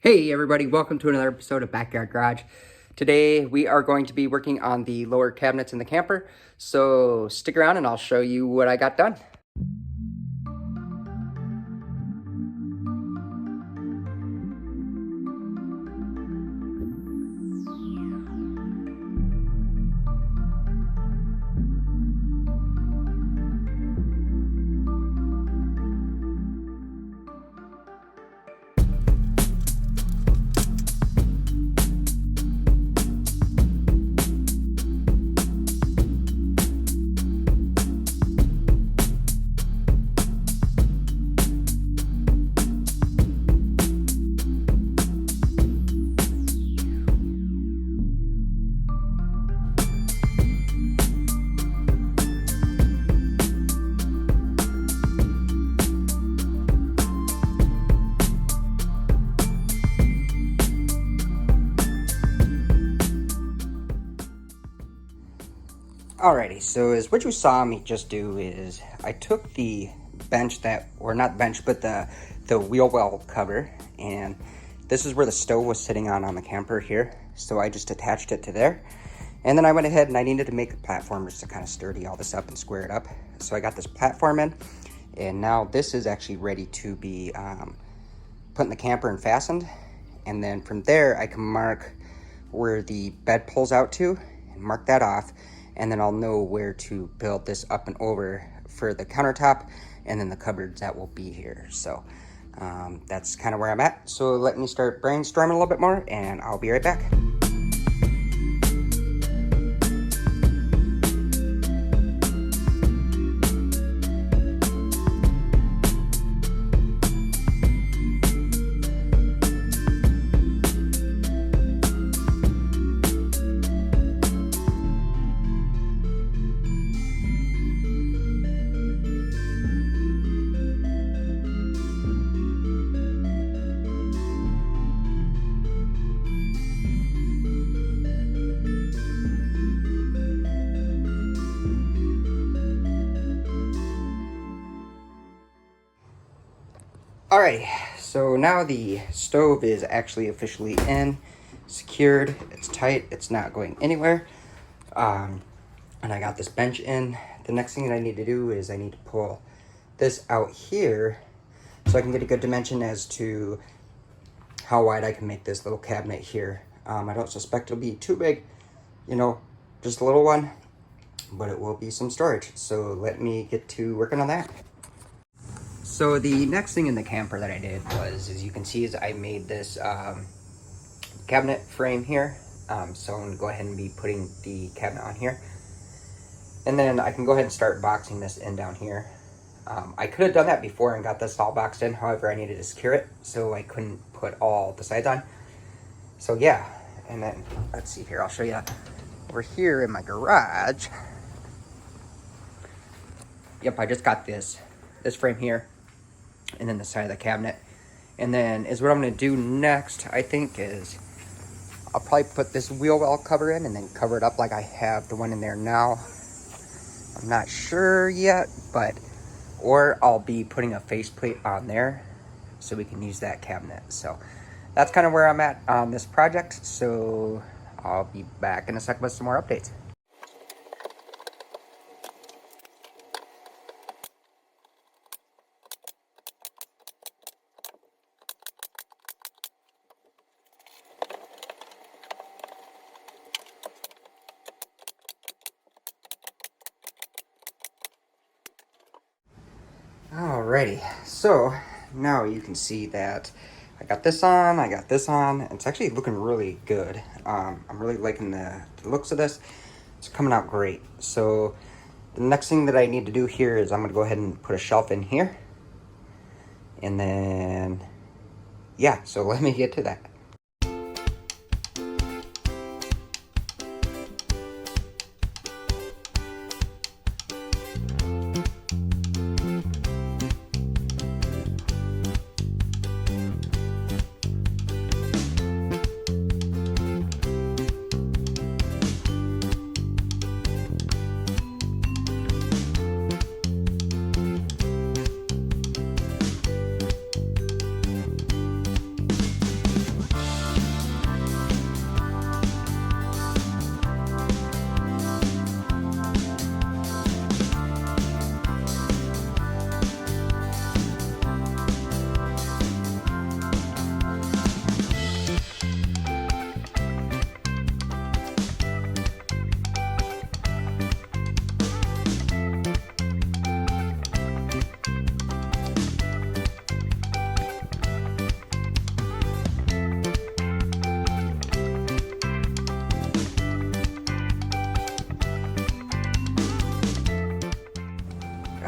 Hey everybody, welcome to another episode of Backyard Garage. Today we are going to be working on the lower cabinets in the camper, so stick around and I'll show you what I got done. Alrighty, so as what you saw me just do is I took the bench that, or not bench, but the wheel well cover, and this is where the stove was sitting on the camper here. So I just attached it to there, and then I went ahead and I needed to make a platform just to kind of sturdy all this up and square it up. So I got this platform in, and now this is actually ready to be put in the camper and fastened. And then from there I can mark where the bed pulls out to and mark that off. And then I'll know where to build this up and over for the countertop and then the cupboards that will be here. So that's kind of where I'm at. So let me start brainstorming a little bit more and I'll be right back. Alright, so now the stove is actually officially in, secured, it's tight, it's not going anywhere. And I got this bench in. The next thing that I need to do is I need to pull this out here so I can get a good dimension as to how wide I can make this little cabinet here. I don't suspect it'll be too big, you know, just a little one, but it will be some storage. So let me get to working on that. So the next thing in the camper that I did was, as you can see, is I made this cabinet frame here. So I'm going to go ahead and be putting the cabinet on here. And then I can go ahead and start boxing this in down here. I could have done that before and got this all boxed in. However, I needed to secure it, so I couldn't put all the sides on. So yeah, and then let's see here. I'll show you over here in my garage. Yep, I just got this frame here. And then the side of the cabinet. And then is what I'm going to do next, I think, is I'll probably put this wheel well cover in and then cover it up like I have the one in there now. I'm not sure yet, but or I'll be putting a faceplate on there so we can use that cabinet. So that's kind of where I'm at on this project. So I'll be back in a second with some more updates. Alrighty, so now you can see that I got this on, I got this on. It's actually looking really good. I'm really liking the looks of this. It's coming out great. So the next thing that I need to do here is I'm going to go ahead and put a shelf in here. And then, yeah, so let me get to that.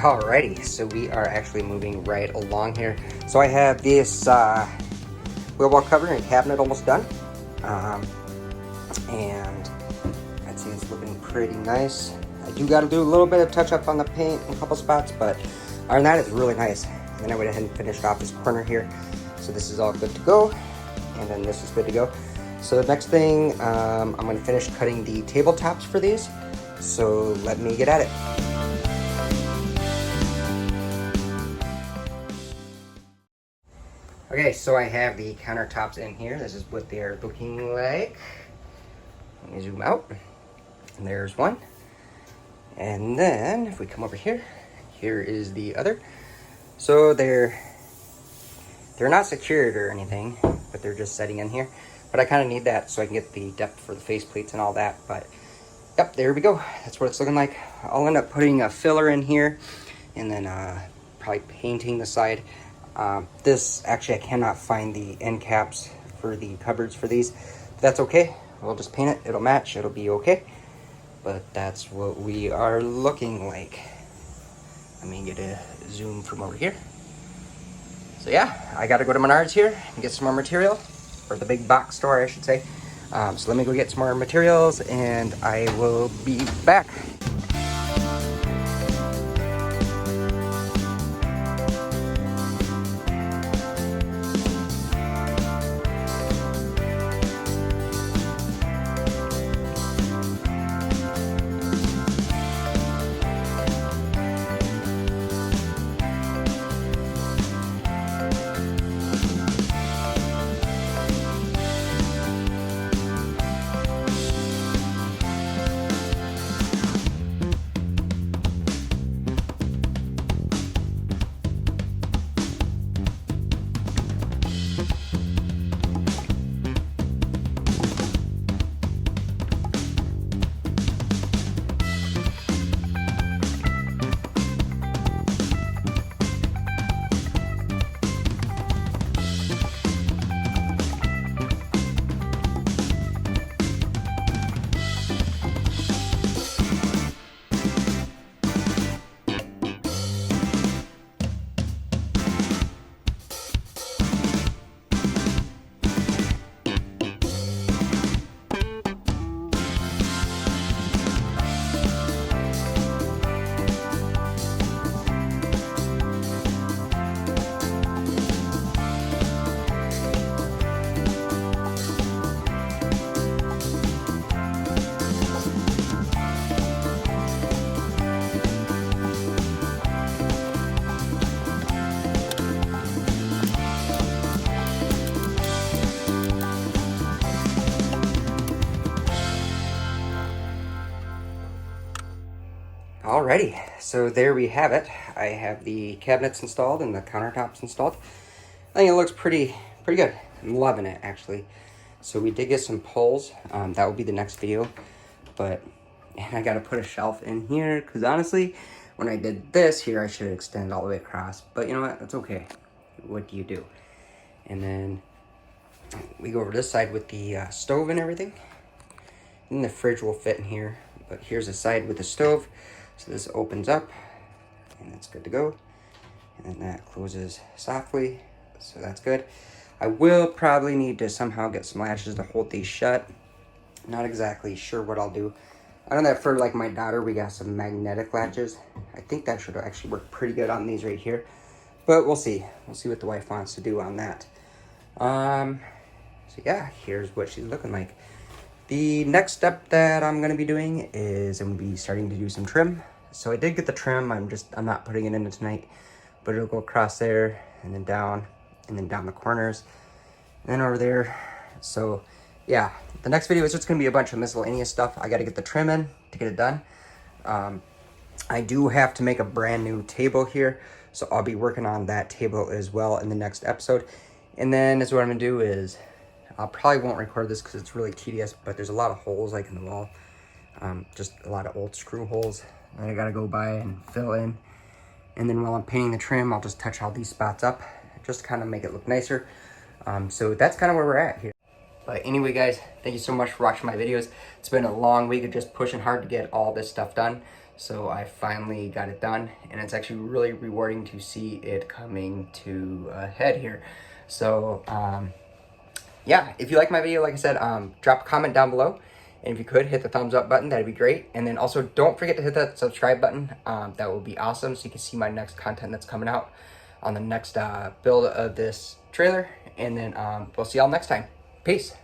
Alrighty, so we are actually moving right along here. So I have this wheel well cover and cabinet almost done. And I'd say it's looking pretty nice. I do got to do a little bit of touch up on the paint in a couple spots, but other than that, it's really nice. And then I went ahead and finished off this corner here. So this is all good to go. And then this is good to go. So the next thing, I'm going to finish cutting the tabletops for these. So let me get at it. Okay, so I have the countertops in here. This is what they're looking like. Let me zoom out. And there's one. And then if we come over here, here is the other. So they're not secured or anything, but they're just setting in here. But I kind of need that so I can get the depth for the face plates and all that. But yep, there we go. That's what it's looking like. I'll end up putting a filler in here and then probably painting the side. This actually, I cannot find the end caps for the cupboards for these. That's okay. We'll just paint it. It'll match. It'll be okay. But that's what we are looking like. Let me get a zoom from over here. So yeah, I got to go to Menards here and get some more material, or the big box store, I should say. So let me go get some more materials, and I will be back. Alrighty, so there we have it. I have the cabinets installed and the countertops installed. I think it looks pretty good. I'm loving it, actually. So we did get some poles. That will be the next video. But I got to put a shelf in here because honestly, when I did this here, I should have extended all the way across. But you know what? That's okay. What do you do? And then we go over this side with the stove and everything. And the fridge will fit in here. But here's the side with the stove. So this opens up and it's good to go. And then that closes softly. So that's good. I will probably need to somehow get some latches to hold these shut. Not exactly sure what I'll do. I know that for like my daughter, we got some magnetic latches. I think that should actually work pretty good on these right here. But we'll see. We'll see what the wife wants to do on that. So yeah, here's what she's looking like. The next step that I'm going to be doing is I'm going to be starting to do some trim. So I did get the trim. I'm not putting it in tonight, but it'll go across there and then down the corners and then over there. So yeah, the next video is just going to be a bunch of miscellaneous stuff. I got to get the trim in to get it done. I do have to make a brand new table here. So I'll be working on that table as well in the next episode. And then that's what I'm going to do is I probably won't record this because it's really tedious, but there's a lot of holes like in the wall. Just a lot of old screw holes that I gotta go by and fill in. And then while I'm painting the trim, I'll just touch all these spots up, just to kind of make it look nicer. So that's kind of where we're at here. But anyway, guys, thank you so much for watching my videos. It's been a long week of just pushing hard to get all this stuff done. So I finally got it done, and it's actually really rewarding to see it coming to a head here. So yeah, if you like my video, like I said, drop a comment down below. And if you could, hit the thumbs up button, that'd be great. And then also don't forget to hit that subscribe button. That will be awesome, so you can see my next content that's coming out on the next build of this trailer. And then we'll see y'all next time. Peace.